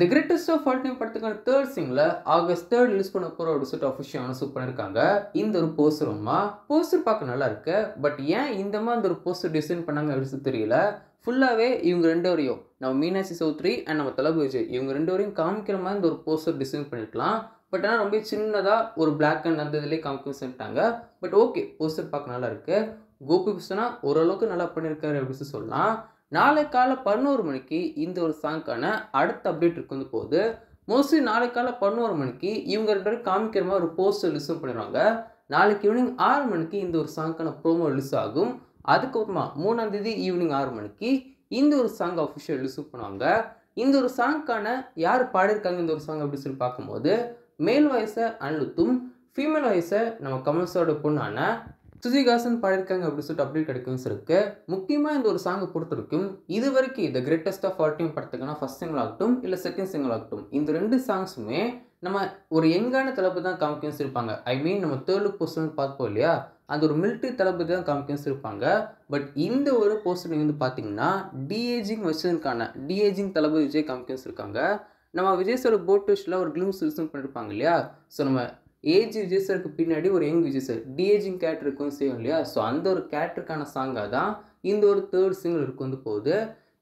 The greatest of all time படத்துக்கான third single August 3 release பண்ண போகிற ஒரு செட் அஃபிஷியல் அனௌன்ஸ் பண்ணியிருக்காங்க. இந்த ஒரு போஸ்டர் பார்க்க நல்லா இருக்கு. பட் ஏன் இந்த மாதிரி இந்த ஒரு போஸ்டர் டிசைன் பண்ணாங்க அப்படின்னு தெரியல. ஃபுல்லாகவே இவங்க ரெண்டு வரையும் நம்ம மீனாட்சி சௌத்ரி அண்ட் நம்ம தளபதி விஜய் இவங்க ரெண்டு வரையும் காமிக்கிற மாதிரி இந்த ஒரு போஸ்டர் டிசைன் பண்ணியிருக்கலாம். பட் ஆனால் ரொம்ப சின்னதாக ஒரு பிளாக் அண்ட் அந்த இதுலேயே காமிக்க சொல்லிட்டாங்க. பட் ஓகே, போஸ்டர் பார்க்க நல்லா இருக்கு. கோபி கிருஷ்ணா ஓரளவுக்கு நல்லா பண்ணியிருக்காரு அப்படின்னு சொல்லலாம். நாளை காலை 11 மணிக்கு இந்த ஒரு சாங்க்கான அடுத்த அப்டேட் இருக்கு போகுது. மோஸ்ட்லி நாளை காலை 11 மணிக்கு இவங்க ரெண்டு பேரும் காமிக்கிற மாதிரி ஒரு போஸ்டர் ரிலீஸ் பண்ணிடுவாங்க. நாளைக்கு ஈவினிங் 6 மணிக்கு இந்த ஒரு சாங்க்கான ப்ரோமோ ரிலீஸ் ஆகும். அதுக்கப்புறமா 3ஆம் தேதி ஈவினிங் 6 மணிக்கு இந்த ஒரு சாங் அஃபிஷியல் ரிலீஸ் பண்ணுவாங்க. இந்த ஒரு சாங்க்கான யார் பாடியிருக்காங்க இந்த ஒரு சாங் அப்படின்னு சொல்லி பார்க்கும்போது மேல் வாய்ஸை அனிருத்தும் ஃபீமேல் வாய்ஸை நம்ம கமல்ஸோட பொண்ணான சுஜிகாசன் பாடியிருக்காங்க அப்படின்னு சொல்லிட்டு அப்டேட் கிடைக்கும் இருக்கு. முக்கியமாக இந்த ஒரு சாங்கை பொறுத்த வரைக்கும் இது வரைக்கும் the greatest of all time படத்துக்கான ஃபர்ஸ்ட் சிங்கிள் ஆகட்டும் இல்லை செகண்ட் சிங்கிள் ஆகட்டும் இந்த ரெண்டு சாங்ஸுமே நம்ம ஒரு யங்கான தளபதி தான் காமிக்கணும் இருப்பாங்க. ஐ மீன் நம்ம தேர்ட் லுக் போஸ்டர் பார்ப்போம் இல்லையா, அந்த ஒரு மிலிட்ரி தளபதி தான் காமிக்கணும் இருப்பாங்க. பட் இந்த ஒரு போஸ்டர் வந்து பார்த்தீங்கன்னா டிஏஜிங் வெர்ஷனுக்கான டிஏஜிங் தளபதி விஜய் காமிக்கணும் இருக்காங்க. நம்ம விஜய் சார் போட்டோஸில் ஒரு கிளிம்ஸ் ரிலீஸ் பண்ணியிருப்பாங்க இல்லையா. ஸோ நம்ம ஏஜ் விஜய் சாருக்கு பின்னாடி ஒரு யங் விஜய் சார் டிஏஜிங் கேரக்டர் இருக்கும் செய்யும் இல்லையா. ஸோ அந்த ஒரு கேரக்டருக்கான சாங்காக தான் இந்த ஒரு தேர்ட் சிங்கிள் இருக்கு போகுது.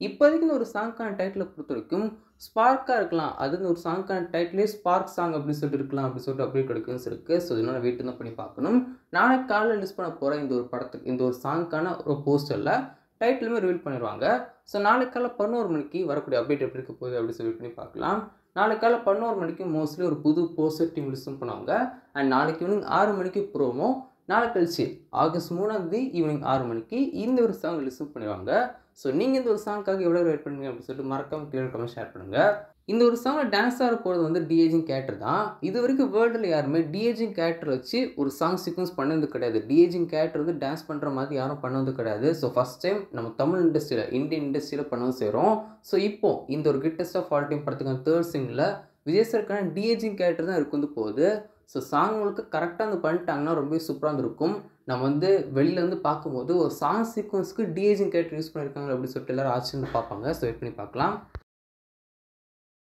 இப்போதைக்கு இந்த ஒரு சாங்க்கான டைட்டிலை பொறுத்த வரைக்கும் ஸ்பார்க்காக இருக்கலாம். அது இந்த ஒரு சாங்க்கான டைட்டிலே ஸ்பார்க் சாங் அப்படின்னு சொல்லிட்டு இருக்கலாம் அப்படின்னு சொல்லிட்டு அப்படியே கிடைக்கும் இருக்கு. ஸோ இதனால வெயிட் தான் பண்ணி பார்க்கணும். நாளைக்கு காலையில் ரிலீஸ் பண்ண போகிற இந்த ஒரு படத்துக்கு இந்த ஒரு சாங்க்கான ஒரு போஸ்டரில் டைட்டிலுமே ரிவீல் பண்ணிடுவாங்க. ஸோ நாளைக்கு காலை 11 மணிக்கு வரக்கூடிய அப்டேட் எப்படி இருக்க போகுது அப்படின்னு சொல்லி பண்ணி பார்க்கலாம். நாளைக்கு காலை 11 மணிக்கு மோஸ்ட்லி ஒரு புது போஸ்டர் டீம் ரிலீஸ் பண்ணுவாங்க. அண்ட் நாளைக்கு ஈவினிங் 6 மணிக்கு ப்ரோமோ. நாளை கழிச்சு ஆகஸ்ட் 3ஆம் தேதி ஈவினிங் 6 மணிக்கு இந்த ஒரு சாங் ரிலீஸ் பண்ணிடுவாங்க. ஸோ நீங்கள் இந்த ஒரு சாங்க்காக எவ்வளோ வெயிட் பண்ணுங்க அப்படின்னு சொல்லிட்டு மறக்காம கீழே கமெண்ட் ஷேர் பண்ணுங்கள். இந்த ஒரு சாங்கில் டான்ஸ் ஆட போகிறது வந்து டிஏஜிங் கேரக்டர் தான். இது வரைக்கும் வேர்ல்டில் யாருமே டிஏஜிங் கேரக்டர் வச்சு ஒரு சாங் சீக்வன்ஸ் பண்ணது கிடையாது. டிஏஜிங் கேரக்டர் வந்து டான்ஸ் பண்ணுற மாதிரி யாரும் பண்ணது கிடையாது. ஸோ ஃபஸ்ட் டைம் நம்ம தமிழ் இண்டஸ்ட்ரியில் இந்தியன் இண்டஸ்ட்ரியில் பண்ணவும் செய்கிறோம். ஸோ இப்போ இந்த ஒரு கிரேட்டஸ்ட் ஆஃப் ஆல் டைம் படத்துக்கான தேர்ட் சிங்கில் விஜய் சாருக்கான டிஏஜிங் கேரக்டர் தான் இருக்கு போகுது. ஸோ சாங் உங்களுக்கு கரெக்டாக வந்து பண்ணிட்டாங்கன்னா ரொம்ப சூப்பராக இருந்திருக்கும். நம்ம வந்து வெளியில் வந்து பார்க்கும்போது ஒரு சாங் சீக்வன்ஸ்க்கு டிஏஜிங் கேரக்டர் யூஸ் பண்ணியிருக்காங்க அப்படின்னு சொல்லிட்டு எல்லோரும் ஆச்சரியம் பார்ப்பாங்க. ஸோ வெயிட் பண்ணி பார்க்கலாம்.